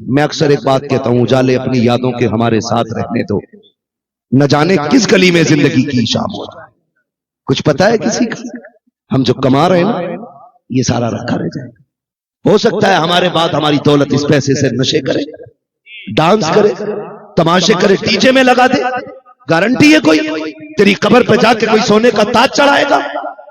میں اکثر ایک بات کہتا ہوں، اجالے اپنی یادوں کے ہمارے ساتھ رہنے دو، نہ جانے کس گلی میں زندگی کی شام ہو جائے۔ کچھ پتا ہے کسی کا؟ ہم جو کما رہے ہیں نا یہ سارا رکھا رہ جائے گا۔ ہو سکتا ہے ہمارے بعد ہماری دولت اس پیسے سے نشے کرے، ڈانس کرے، تماشے کرے، ڈی جے میں لگا دے۔ گارنٹی ہے کوئی تیری قبر پہ جا کے کوئی سونے کا تاج چڑھائے گا؟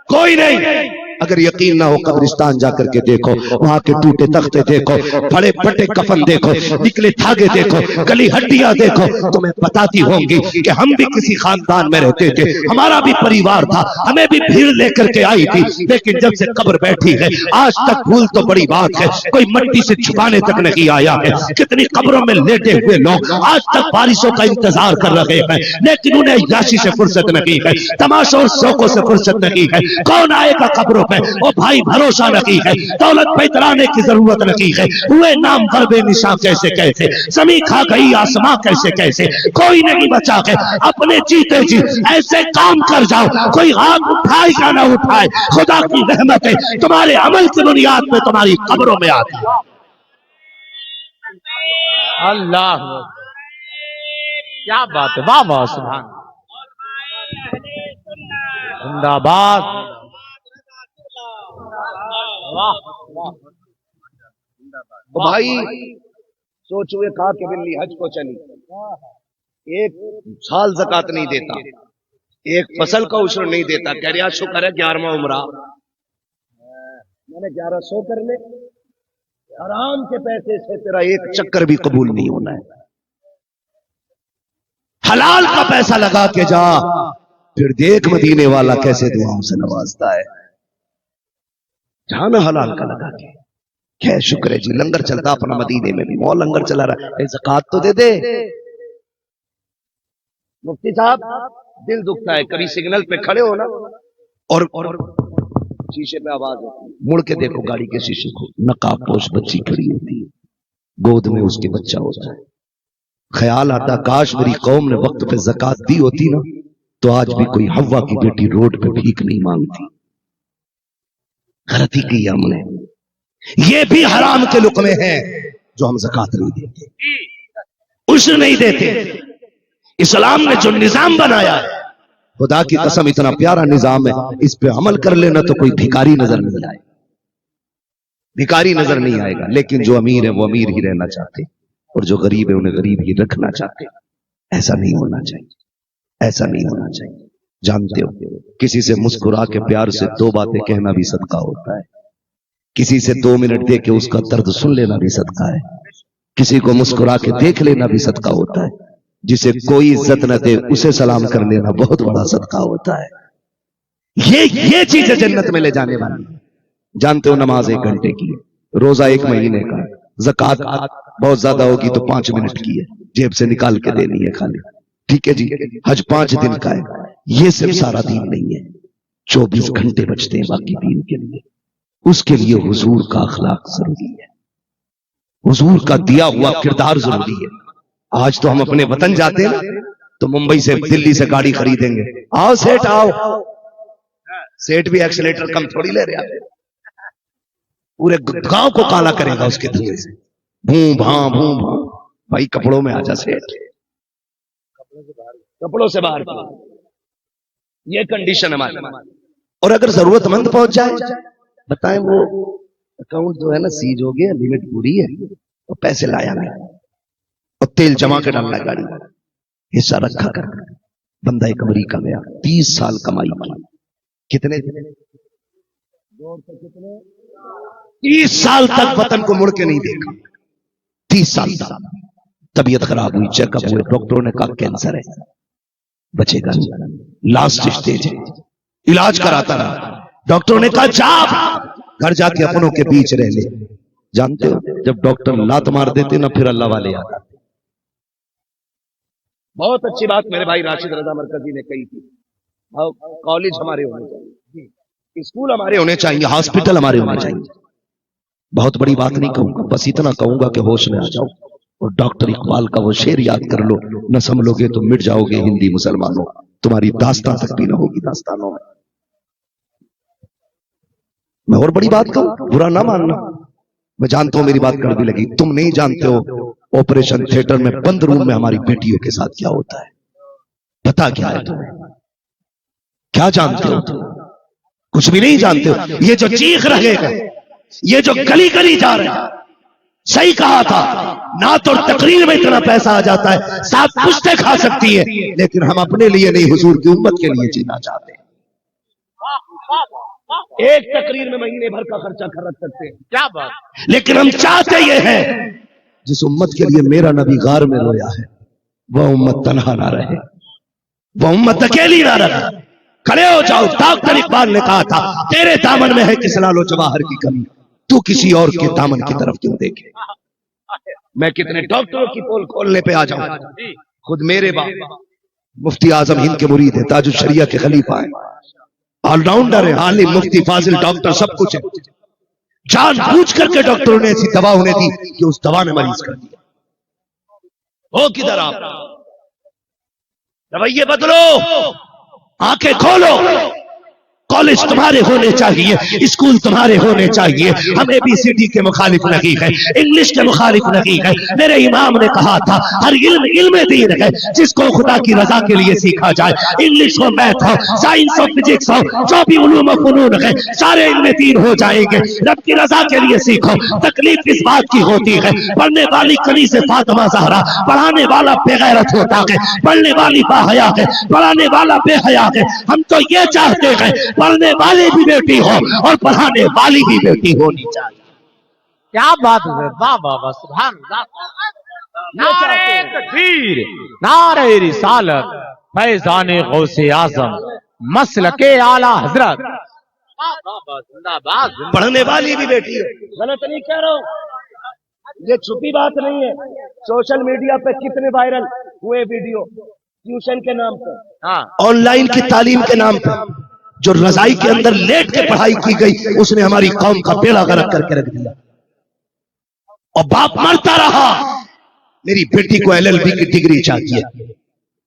کوئی نہیں۔ اگر یقین نہ ہو قبرستان جا کر کے دیکھو، وہاں کے ٹوٹے تختے دیکھو، پھڑے پھٹے کفن دیکھو، نکلے دھاگے دیکھو، گلی ہڈیاں دیکھو، تمہیں بتاتی ہوں گی کہ ہم بھی کسی خاندان میں رہتے تھے، ہمارا بھی پریوار تھا، ہمیں بھی بھیڑ لے کر کے آئی تھی، لیکن جب سے قبر بیٹھی ہے آج تک بھول تو بڑی بات ہے کوئی مٹی سے چھپانے تک نہیں آیا ہے۔ کتنی قبروں میں لیٹے ہوئے لوگ آج تک بارشوں کا انتظار کر رہے ہیں، لیکن انہیں عیاشی سے فرصت نہیں ہے، تماشوں اور شوقوں سے فرصت نہیں ہے۔ کون آئے گا قبروں پہ؟ او بھائی بھروسہ نہیں ہے، دولت پہ اترانے کی ضرورت نہیں ہے، ہوئے نام پر بے نشاں کیسے کیسے، زمین کھا گئی آسماں کیسے کیسے، کوئی نہیں بچا ہے۔ اپنے جیتے جی ایسے کام کر جاؤ، کوئی ہاتھ اٹھائے یا نہ اٹھائے، خدا کی رحمت ہے تمہارے عمل کی بنیاد پہ تمہاری قبروں میں آتی ہے۔ اللہ کیا بات ہے، واہ واہ سبحان زندہ باد۔ بھائی سوچو ایک کہا کہ بلی حج کو چلی، ایک سال زکات نہیں دیتا، ایک فصل کا عشر نہیں دیتا، کہہ رہا شکر ہے 11واں عمرہ میں نے 1100 کر لے، حرام کے پیسے سے تیرا ایک چکر بھی قبول نہیں ہونا ہے۔ حلال کا پیسہ لگا کے جا، پھر دیکھ مدینے والا کیسے دعاؤں سے نوازتا ہے۔ جانا حلال کا لگا کے، کیا شکر ہے جی لنگر چلتا اپنا مدینے میں بھی، وہ لنگر چلا رہا ہے، زکات تو دے دے۔ مفتی صاحب دل دکھتا ہے، کبھی سگنل پہ کھڑے ہو نا اور شیشے پہ آواز ہوتی ہے، مڑ کے دیکھو گاڑی کے شیشے کو، نقاب پوش بچی کھڑی ہوتی ہے، گود میں اس کے بچہ ہوتا ہے، خیال آتا کاش میری قوم نے وقت پہ زکات دی ہوتی نا تو آج بھی کوئی حوا کی بیٹی روڈ پہ بھیک نہیں مانگتی۔ غلطی کی ہم نے، یہ بھی حرام کے لقمے ہیں جو ہم زکات نہیں دیتے، عشر نہیں دیتے۔ اسلام نے جو نظام بنایا ہے خدا کی قسم اتنا پیارا نظام ہے، اس پہ عمل کر لینا تو کوئی بھکاری نظر نہیں آئے، بھکاری نظر نہیں آئے گا، لیکن جو امیر ہے وہ امیر ہی رہنا چاہتے اور جو غریب ہے انہیں غریب ہی رکھنا چاہتے۔ ایسا نہیں ہونا چاہیے، ایسا نہیں ہونا چاہیے۔ جانتے ہو کسی سے مسکرا کے پیار سے 2 باتیں کہنا بھی صدقہ ہوتا ہے، کسی سے 2 منٹ دے کے اس کا درد سن لینا بھی صدقہ ہے، کسی کو مسکرا کے دیکھ لینا بھی صدقہ ہوتا ہے، جسے کوئی عزت نہ دے اسے سلام کر لینا بہت بڑا صدقہ ہوتا ہے۔ یہ چیزیں جنت میں لے جانے والی۔ جانتے ہو نماز 1 گھنٹے کی ہے، روزہ 1 مہینے کا ہے، زکات بہت زیادہ ہوگی تو 5 منٹ کی ہے، جیب سے نکال کے دینی ہے خالی، ٹھیک ہے جی۔ حج 5 دن کا ہے، یہ صرف سارا دین نہیں ہے، 24 گھنٹے بچتے ہیں باقی دین کے لیے۔ اس کے لیے حضور کا اخلاق ضروری ہے، حضور کا دیا ہوا کردار ضروری ہے۔ آج تو ہم اپنے وطن جاتے ہیں تو ممبئی سے دلی سے گاڑی خریدیں گے، آؤ سیٹ آؤ، سیٹ بھی ایکسیلیٹر کم تھوڑی لے رہے ہیں، پورے گاؤں کو کالا کرے گا اس کے دھوئے سے، بھوں بھاں بھائی کپڑوں میں آجا سیٹ، کپڑوں سے باہر کی یہ کنڈیشن ہماری۔ اور اگر ضرورت مند پہنچ جائے بتائیں وہ اکاؤنٹ جو ہے نا سیج ہو گیا، لیمٹ پوری ہے اور پیسے لایا نہیں اور تیل جمع کے ڈالنا ہے گاڑی، حصہ رکھا کر بندہ ایک امریکہ گیا، 30 سال کمائی کی، کتنے 30 سال تک وطن کو مڑ کے نہیں دیکھا، 30 سال تک طبیعت خراب ہوئی، چیک اپ ہوئے، ڈاکٹروں نے کہا کینسر ہے، بچے گا لاسٹ اسٹیج ہے، علاج کراتا رہا، ڈاکٹروں نے کہا جا گھر جا کے اپنوں کے بیچ رہ لے۔ جانتے ہو جب ڈاکٹر لات مار دیتے نا پھر اللہ والے آتے۔ بہت اچھی بات میرے بھائی راشد رضا مرکزی نے کہی تھی، کالج ہمارے ہونے چاہیے، اسکول ہمارے ہونے چاہیے، ہاسپٹل ہمارے ہونے چاہیے۔ بہت بڑی بات نہیں کہوں گا، بس اتنا کہوں گا کہ ہوش میں آ جاؤ اور ڈاکٹر اقبال کا وہ شعر یاد کر لو، نہ سنبھلو گے تو مٹ جاؤ گے ہندی مسلمانوں، تمہاری داستان تک بھی نہ ہوگی داستانوں میں۔ اور بڑی بات کہوں، برا نہ ماننا، میں جانتا ہوں میری بات کڑوی لگی، تم نہیں جانتے ہو آپریشن تھیٹر میں بند روم میں ہماری بیٹیوں کے ساتھ کیا ہوتا ہے، پتا کیا ہے تمہیں؟ کیا جانتے ہو تم؟ کچھ بھی نہیں جانتے ہو۔ یہ جو چیخ رہے گا، یہ جو گلی گلی جا رہے ہیں، صحیح کہا تھا، نعت اور تقریر میں اتنا پیسہ آ جاتا ہے 7 پشتے کھا سکتی ہے، لیکن ہم اپنے لیے نہیں، حضور کی امت کے لیے جینا چاہتے ہیں۔ ایک تقریر میں مہینے بھر کا خرچہ خرچ سکتے ہیں، کیا بات، لیکن ہم چاہتے یہ ہیں جس امت کے لیے میرا نبی غار میں رویا ہے، وہ امت تنہا نہ رہے، وہ امت اکیلی نہ رہے۔ کھڑے ہو جاؤ، ڈاکٹر اقبال نے کہا تھا تیرے دامن میں ہے کس لال و جواہر کی کمی، تو کسی اور کے دامن کی طرف کیوں دیکھے۔ میں کتنے ڈاکٹروں کی پول کھولنے پہ آ جاؤں، خود میرے باپ مفتی اعظم ہند کے مرید ہیں، تاج الشریعہ کے خلیفہ ہیں، آل راؤنڈر ہیں، عالم، مفتی، فاضل، ڈاکٹر، سب کچھ ہے۔ جان بوجھ کر کے ڈاکٹروں نے ایسی دوا انہیں دی کہ اس دوا نے مریض کر دیا۔ ہو کدھر آپ؟ رویے بدلو، آنکھیں کھولو۔ کالج تمہارے ہونے چاہیے، اسکول تمہارے ہونے چاہیے، ہم اے بی سی ڈی کے مخالف نہیں ہے، انگلش کے مخالف نہیں ہے۔ میرے امام نے کہا تھا ہر علم علم دین ہے جس کو خدا کی رضا کے لیے سیکھا جائے، انگلش ہو، میتھ ہو، سائنس ہو، فزکس ہو، جو بھی علوم و فنون ہے سارے علم دین ہو جائیں گے۔ رب کی رضا کے لیے سیکھو۔ تکلیف اس بات کی ہوتی ہے پڑھنے والی کنیز فاطمہ زہرا، پڑھانے والا بے غیرت ہوتا ہے، پڑھنے والی باحیا ہے، پڑھانے والا بے حیا ہے۔ ہم تو یہ چاہتے ہیں پڑھنے والی بھی بیٹی ہو اور پڑھانے والی بھی بیٹی ہونی چاہیے۔ کیا بات ہے، واہ واہ واہ، سبحان اللہ، نعرہ تکبیر، نعرہ رسالت، فیضان غوث اعظم، مسلک اعلی حضرت، زندہ باد۔ پڑھنے والی بھی بیٹی ہو، غلط نہیں کہہ رہا ہوں، یہ چھپی بات نہیں ہے۔ سوشل میڈیا پہ کتنے وائرل ہوئے ویڈیو ٹیوشن کے نام پہ، آن لائن کی تعلیم کے نام پہ، جو رضائی کے اندر لیٹ کے پڑھائی کی گئی اس نے ہماری قوم کا بیڑا غرق کر کے رکھ دیا، اور باپ مرتا رہا۔ میری بیٹی کو LLB کی ڈگری چاہیے،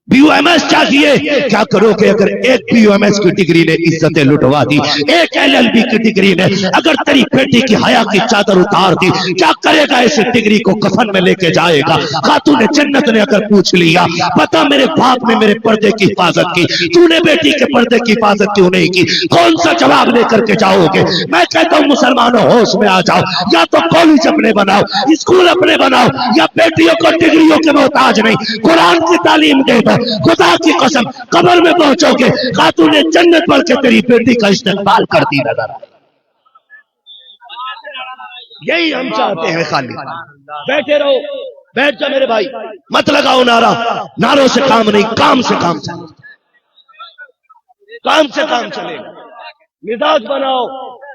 BUMS چاہیے، کیا کرو گے اگر ایک BUMS کی ڈگری نے عزتیں لٹوا دی، ایک LLB کی ڈگری نے اگر تیری بیٹی کی حیا کی چادر اتار دی، کیا کرے گا؟ اس ڈگری کو کفن میں لے کے جائے گا۔ خاتون جنت نے اگر پوچھ لیا پتا میرے باپ نے میرے پردے کی حفاظت کی، تو نے بیٹی کے پردے کی حفاظت کیوں نہیں کی؟ کون سا جواب لے کر کے جاؤ گے؟ میں کہتا ہوں مسلمانوں ہوش میں آ جاؤ، یا تو کالج اپنے بناؤ، اسکول اپنے بناؤ، یا بیٹیوں کو ڈگریوں کے محتاج نہیں، قرآن کی تعلیم دے دو۔ خدا کی قسم قبر میں پہنچو گے خاتون جنت بڑھ کے تیری بیٹی کا استقبال کرتی نظر آئے۔ یہی ہم چاہتے ہیں۔ خالی بیٹھے رہو، بیٹھ جا میرے بھائی، مت لگاؤ نعرہ، نعروں سے کام نہیں، کام سے کام چلے، کام سے کام چلے۔ مزاج بناؤ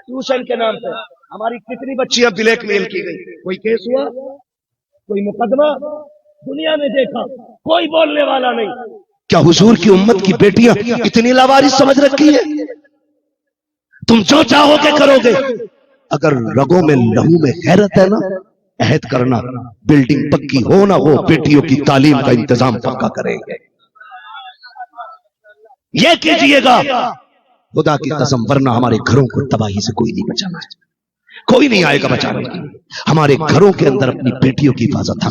ٹیوشن کے نام پہ۔ ہماری کتنی بچیاں بلیک میل کی گئی، کوئی کیس ہوا، کوئی مقدمہ دنیا نے دیکھا، کوئی بولنے والا نہیں۔ کیا حضور کی امت کی بیٹیاں اتنی لاوارث سمجھ رکھی ہے؟ تم جو چاہو گے کرو گے۔ اگر رگوں میں لہو میں غیرت ہے نا، عہد کرنا بلڈنگ پکی ہو نہ ہو بیٹیوں کی تعلیم کا انتظام پکا کریں گے، یہ کیجئے گا خدا کی قسم، ورنہ ہمارے گھروں کو تباہی سے کوئی نہیں بچانا ہے، کوئی نہیں آئے گا بچانے کے لیے۔ ہمارے گھروں کے اندر اپنی بیٹیوں کی حفاظت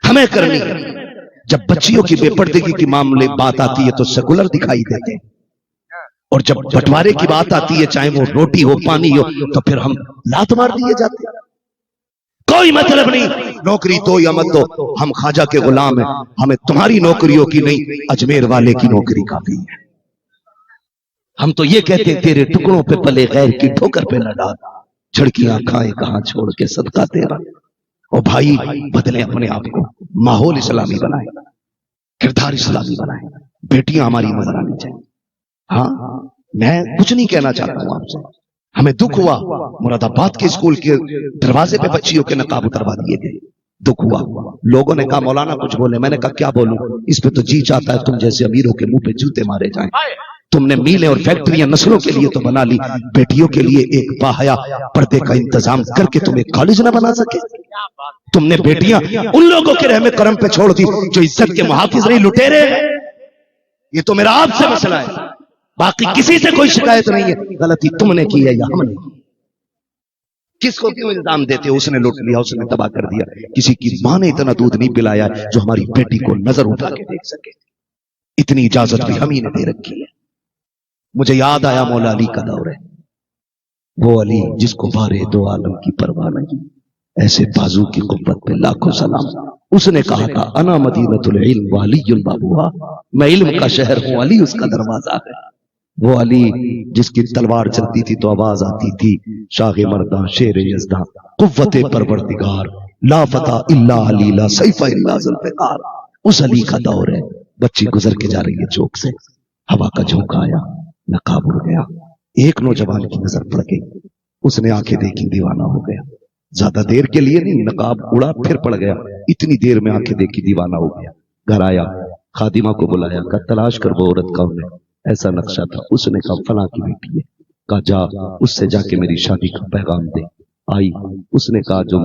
ہمیں کرنی ہے۔ جب بچیوں کی بے پردگی کی معاملے بات آتی ہے تو سیکولر دکھائی دیتے ہیں، اور جب بٹوارے کی بات آتی ہے چاہے وہ روٹی ہو پانی ہو تو پھر ہم لات مار دیے جاتے ہیں۔ کوئی مطلب نہیں نوکری دو یا مت دو، ہم خواجہ کے غلام ہیں، ہمیں تمہاری نوکریوں کی نہیں اجمیر والے کی نوکری کافی ہے۔ ہم تو یہ کہتے ہیں تیرے ٹکڑوں پہ پلے غیر کی ٹھوکر پہ نہ ڈال، جھڑکیاں کھائیں کہاں چھوڑ کے صدقہ تیرا۔ اور بھائی بدلیں اپنے آپ کو، ماحول اسلامی بنائیں، کردار اسلامی بنائیں، بیٹیاں ہماری نظر آنی چاہیے۔ ہاں میں کچھ نہیں کہنا چاہتا ہوں آپ سے، ہمیں دکھ ہوا مراد آباد کے اسکول کے دروازے پہ بچیوں کے نقاب اتروا دیے گئے، دکھ ہوا۔ لوگوں نے کہا مولانا کچھ بولے، میں نے کہا کیا بولوں، اس پہ تو جی چاہتا ہے تم جیسے امیروں کے منہ پہ جوتے مارے جائیں۔ تم نے میلیں اور فیکٹریاں نسلوں کے لیے تو بنا لی، بیٹیوں کے لیے ایک باحیا پردے کا انتظام کر کے تم ایک کالج نہ بنا سکے؟ تم نے بیٹیاں ان لوگوں کے رحم کرم پہ چھوڑ دی جو عزت کے محافظ نہیں، لٹیرے ہیں۔ یہ تو میرا آپ سے مسئلہ ہے، باقی کسی سے کوئی شکایت نہیں ہے، غلطی تم نے کی ہے یا ہم نے کی۔ کس کو کیوں الزام دیتے ہو؟ اس نے لوٹ لیا، اس نے تباہ کر دیا۔ کسی کی ماں نے اتنا دودھ نہیں پلایا جو ہماری بیٹی کو نظر اٹھا کے دیکھ سکے، اتنی اجازت بھی ہم ہی نے دے رکھی ہے۔ مجھے یاد آیا مولا علی کا دور ہے، وہ علی جس کو بارے دو عالم کی پرواہ نہیں، ایسے بازو کی قوت پہ لاکھوں سلام۔ اس نے کہا تھا انا مدینۃ العلم وعلی بابوہا، میں علم کا شہر ہوں، علی اس کا دروازہ ہے۔ وہ علی جس کی تلوار چلتی تھی تو آواز آتی تھی شاہ مرداں شیر یزداں قوت پروردگار لا فتح الا علی لا سیف الا ذوالفقار۔ اس علی کا دور ہے۔ بچی گزر کے جا رہی ہے چوک سے، ہوا کا جھونکا آیا، نقاب اڑ گیا، ایک نوجوان کی نظر پڑ گئی، اس نے آنکھیں دیکھی، دیوانہ ہو گیا۔ زیادہ دیر کے لیے نہیں، نقاب اڑا پھر پڑ گیا، اتنی دیر میں آنکھیں دیکھی دیوانہ ہو گیا۔ گھر آیا، خادمہ کو بلایا، کہا تلاش کر وہ عورت کون ہے، ایسا نقشہ تھا۔ اس نے کہا فلاں کی بیٹی ہے۔ کہا جا اس سے جا کے میری شادی کا پیغام دے۔ آئی، اس نے کہا جو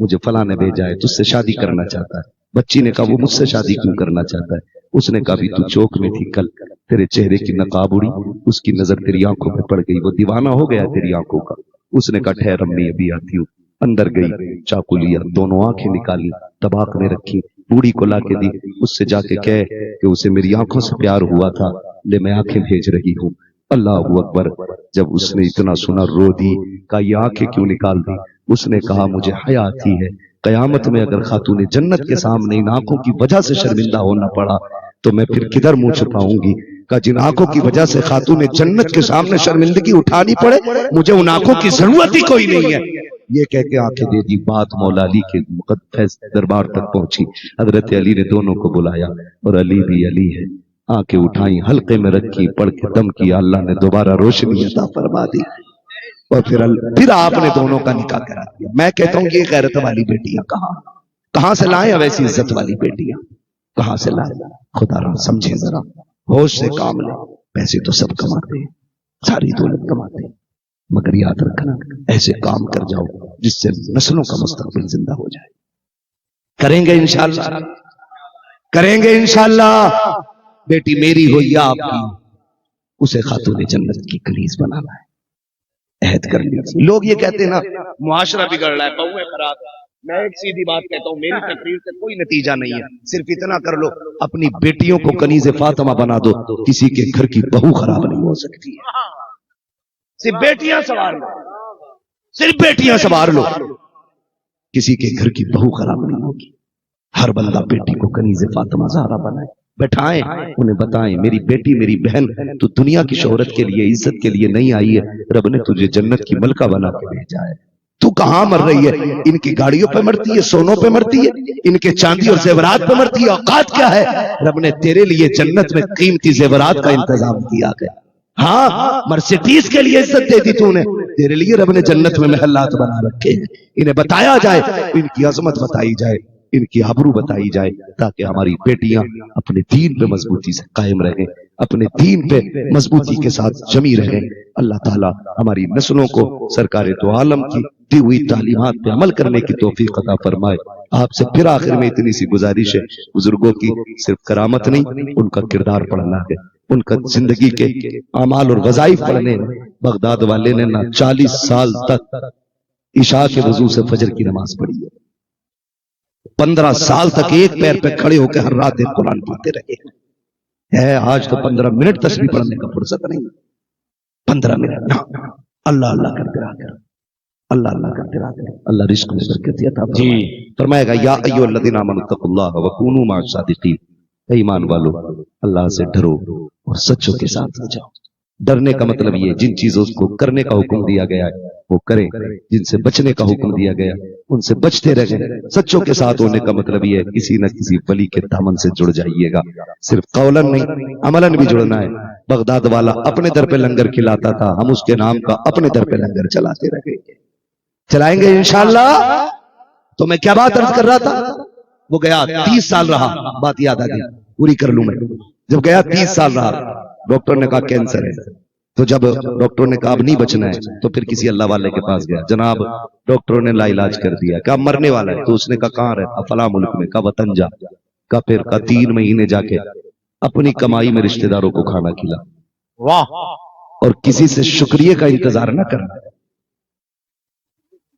مجھے فلاں نے بھیجا ہے تجھ سے شادی کرنا چاہتا ہے۔ بچی نے کہا وہ مجھ سے شادی کیوں کرنا چاہتا ہے؟ اس نے کہا بھی تو چوک میں تھی کل، تیرے چہرے کی نقاب اڑی، اس کی نظر تیری آنکھوں پہ پڑ گئی، وہ دیوانہ ہو گیا تیری آنکھوں کا۔ اس نے کہا ٹھہر امی ابھی آتی ہوں۔ اندر گئی، چاقو لیا، دونوں آنکھیں نکالی، طباق میں رکھی، بوڑھی کو لا کے دی، اس سے جا کے کہے کہ اسے میری آنکھوں سے پیار ہوا تھا، لے میں آنکھیں بھیج رہی ہوں۔ اللہ اکبر۔ جب اس نے اتنا سنا رو دی، کہا یہ آنکھیں کیوں نکال دی؟ اس نے کہا مجھے حیا آتی ہے، قیامت میں اگر خاتون جنت کے سامنے ان آنکھوں کی وجہ سے شرمندہ ہونا پڑا تو میں پھر کدھر منہ چھپاؤں گی؟ کہ جن آنکھوں کی وجہ سے خاتون جنت کے سامنے شرمندگی اٹھانی پڑے، مجھے ان آنکھوں کی ضرورت ہی کوئی نہیں ہے۔ یہ کہہ کے آنکھیں دے دی۔ بات مولا علی کے مقدس دربار تک پہنچی۔ حضرت علی نے دونوں کو بلایا اور علی بھی علی ہے، آنکھیں اٹھائیں، حلقے میں رکھی، پڑھ کے دم کیا، اللہ نے دوبارہ روشنی عطا فرما دی، اور پھر آپ نے دونوں کا نکاح کرا دیا۔ میں کہتا ہوں یہ غیرت والی بیٹیاں کہاں سے لائیں؟ ویسی عزت والی بیٹیاں کہاں سے لائیں؟ خدا را سمجھیں ذرا، ہوش سے کام لیں۔ پیسے تو سب کماتے ہیں، ساری دولت کماتے ہیں، مگر یاد رکھنا ایسے کام کر جاؤ جس سے نسلوں کا مستقبل زندہ ہو جائے۔ کریں گے انشاءاللہ، کریں گے انشاءاللہ۔ بیٹی میری ہو یا آپ کی، اسے خاتون جنت کی کنیز بنانا ہے، عہد کر لیجیے۔ لوگ یہ کہتے ہیں نا معاشرہ بگڑ رہا ہے، بہویں خراب ہے۔ میں ایک سیدھی بات کہتا ہوں، میری تقریر سے کوئی نتیجہ نہیں ہے، صرف اتنا کر لو اپنی بیٹیوں کو کنیز فاطمہ بنا دو، کسی کے گھر کی بہو خراب نہیں ہو سکتی ہے۔ صرف بیٹیاں سوار لو، صرف بیٹیاں سوار لو، کسی کے گھر کی بہو خراب نہیں ہوگی۔ ہر بندہ بیٹی کو کنیز فاطمہ زہرا بنائے، بٹھائیں، انہیں بتائیں میری بیٹی میری بہن تو دنیا کی شہرت کے لیے عزت کے لیے نہیں آئی ہے، رب نے تجھے جنت کی ملکہ بنا کے بھیجا ہے۔ تو کہاں مر رہی ہے؟ ان کی گاڑیوں پہ مرتی ہے، سونوں پہ مرتی ہے، ان کے چاندی اور زیورات پہ مرتی ہے۔ اوقات کیا ہے؟ رب نے تیرے لیے جنت میں قیمتی زیورات کا انتظام کیا گیا۔ ہاں مرسیڈیز کے لیے عزت دے دی تو نے، تیرے لیے رب نے جنت میں محلات بنا رکھے ہیں۔ انہیں بتایا جائے، ان کی عظمت بتائی جائے، ان کی آبرو بتائی جائے، تاکہ ہماری بیٹیاں اپنے دین پہ مضبوطی سے قائم رہیں، اپنے دین پہ مضبوطی کے ساتھ جمی رہیں۔ اللہ تعالی ہماری نسلوں کو سرکار دو عالم کی دی ہوئی تعلیمات پہ عمل کرنے کی توفیق عطا فرمائے۔ آپ سے پھر آخر میں اتنی سی گزارش ہے، بزرگوں کی صرف کرامت نہیں، ان کا کردار پڑھنا ہے، ان کا زندگی کے اعمال اور وظائف پڑھنے۔ بغداد والے نے نہ 40 سال تک عشاء کے وضو سے فجر کی نماز پڑھی ہے، 15 سال تک ایک پیر پہ کھڑے ہو کے ہر رات ایک قرآن پڑھتے رہے ہیں۔ آج تو 15 منٹ تسبیح پڑھنے کا فرصت نہیں، 15 منٹ اللہ اللہ کرتے رہا کر، اللہ اللہ کرتے رہا کر، اللہ رزق میں برکت عطا فرمائے۔ فرمائے گا یا ایھا الذین آمنوا اتقوا اللہ وکونوا مع الصادقین، اے ایمان والو اللہ سے ڈرو اور سچوں کے ساتھ ہو جاؤ۔ ڈرنے کا مطلب یہ جن چیزوں کو کرنے کا حکم دیا گیا ہے وہ کریں، جن سے بچنے کا حکم دیا گیا ان سے بچتے رہیں۔ سچوں کے ساتھ ہونے کا مطلب یہ ہے کسی نہ کسی ولی کے دامن سے جڑ جائیے گا، صرف قولاً نہیں عملاً بھی جڑنا ہے۔ بغداد والا اپنے در پہ لنگر کھلاتا تھا، ہم اس کے نام کا اپنے در پہ لنگر چلاتے رہیں گے، چلائیں گے انشاءاللہ۔ تو میں کیا بات عرض کر رہا تھا؟ وہ گیا 30 سال رہا، بات یاد آ گئی، پوری کر لوں میں۔ جب گیا 30 سال رہا، ڈاکٹر نے کہا کینسر ہے، تو جب ڈاکٹر نے کہا اب نہیں بچنا ہے تو پھر کسی اللہ والے کے پاس گیا، جناب ڈاکٹروں نے لا علاج کر دیا، کہا مرنے والا ہے، تو اس نے کہا کہاں رہتا؟ فلاں ملک میں، کہا وطن جا، کہا پھر کہا 3 مہینے جا کے اپنی کمائی میں رشتہ داروں کو کھانا کھلا، واہ، اور کسی سے شکریہ کا انتظار نہ کرنا۔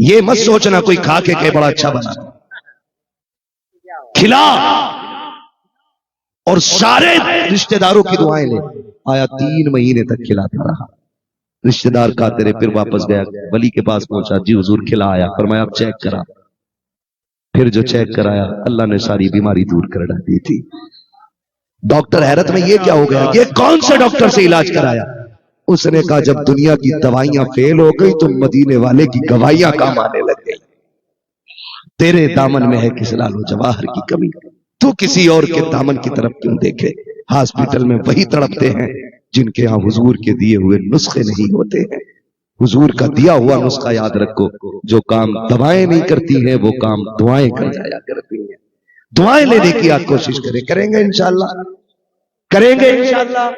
یہ مت سوچنا کوئی کھا کے کہ بڑا اچھا بنا، کھلا اور سارے رشتہ داروں کی دعائیں لے آیا، 3 مہینے تک کھلاتا رہا، رشتہ دار کھاتے رہے، پھر واپس گیا ولی کے پاس پہنچا، جی حضور کھلا آیا، فرمایا اب چیک کرا، پھر جو چیک کرایا اللہ نے ساری بیماری دور کر ڈالی تھی۔ ڈاکٹر حیرت میں یہ کیا ہو گیا، یہ کون سے ڈاکٹر سے علاج کرایا؟ اس نے کہا جب دنیا کی دوائیاں فیل ہو گئی تو مدینے والے کی گواہیاں کام آنے لگ گئی، تیرے دامن میں ہے کس لال و جواہر کی کمی، تو کسی اور کے دامن کی طرف کیوں دیکھے؟ ہاسپٹل میں وہی تڑپتے ہیں جن کے ہاں حضور کے دیے ہوئے نسخے نہیں ہوتے ہیں۔ حضور کا دیا ہوا نسخہ یاد رکھو، جو کام دوائیں نہیں کرتی ہیں وہ کام دعائیں کر جایا کرتی ہیں۔ دعائیں لینے کی آپ کوشش کریں گے انشاءاللہ، کریں گے انشاءاللہ۔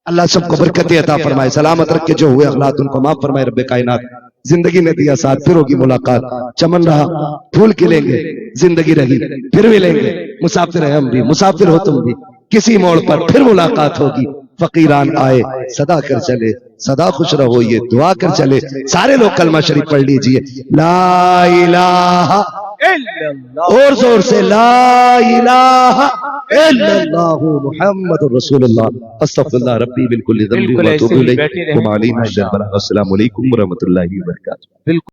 اللہ سب کو برکت عطا فرمائے، سلامت رکھ کے جو ہوئے اخلاق ان کو معاف فرمائے رب کائنات۔ زندگی نے دیا ساتھ، پھر ہوگی ملاقات، چمن رہا پھول کھلیں گے، زندگی رہی پھر ملیں گے، مسافر ہیں ہم بھی، مسافر ہو تم بھی، کسی موڑ پر پھر ملاقات ہوگی۔ فقیران آئے صدا کر چلے، صدا خوش رہو یہ دعا کر چلے۔ سارے لوگ کلمہ شریف پڑھ لیجئے، لا الہ إلا الله اور زور سے، لا الہ الا اللہ محمد رسول اللہ، استغفر اللہ ربی بالکل ذنب بالکل و ایسے اتوب ہی الیہ، بیٹھے رہیں۔ وما علینا الا البلاغ۔ السلام علیکم ورحمۃ اللہ وبرکاتہ۔ بالکل